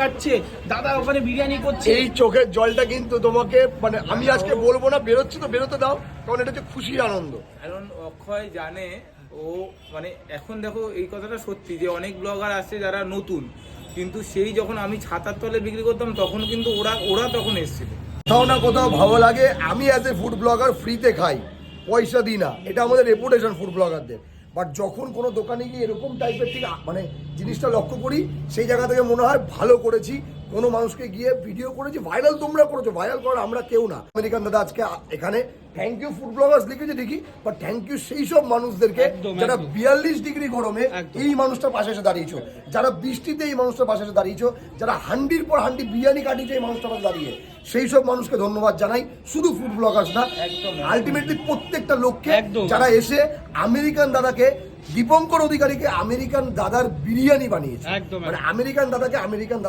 কাটছে, দাদা ওখানে বিরিয়ানি করছে। এই চোখের জলটা কিন্তু তোমাকে মানে আমি আজকে বলবো না, বেরোচ্ছে তো বেরোতে দাও, কারণ এটা হচ্ছে খুশির আনন্দ। কারণ অক্ষয় জানে ও মানে এখন দেখো এই কথাটা সত্যি যে অনেক ব্লগার আছে যারা নতুন, কিন্তু সেই যখন আমি ছাতার তলে বিক্রি করতাম তখন কিন্তু ওরা তখন এসেছিল। কোথাও না কোথাও ভালো লাগে। আমি অ্যাজ এ ফুড ব্লগার ফ্রিতে খাই, পয়সা দিই না, এটা আমাদের রেপুটেশন ফুড ব্লগারদের। বাট যখন কোনো দোকানে গিয়ে এরকম টাইপের ঠিক মানে জিনিসটা লক্ষ্য করি, সেই জায়গা থেকে মনে হয় ভালো করেছি, কোনো মানুষকে গিয়ে ভিডিও করেছি, ভাইরাল তোমরা করেছো, ভাইরাল করার আমরা কেউ না। আমেরিকান দাদা আজকে এখানে থ্যাংক ইউ ফুড ব্লগার্স লিখেছে ঠিকই, বাট থ্যাংক ইউ সেই সব মানুষদেরকে যারা 42 ডিগ্রি গরমে এই মানুষটার পাশে এসে দাঁড়িয়েছো, যারা বৃষ্টিতে এই মানুষটার পাশে এসে দাঁড়িয়েছো, যারা হান্ডির পর হান্ডি বিরিয়ানি কাটিয়েছে এই মানুষটার পাশে দাঁড়িয়ে, সেই সব মানুষকে ধন্যবাদ জানাই। শুধু ফুড ব্লগার্স না, আলটিমেটলি প্রত্যেকটা লোককে যারা এসে আমেরিকান দাদাকে, দীপঙ্কর অধিকারীকে আমেরিকান দাদার বিরিয়ানি বানিয়েছে, মানে আমেরিকান দাদাকে আমেরিকান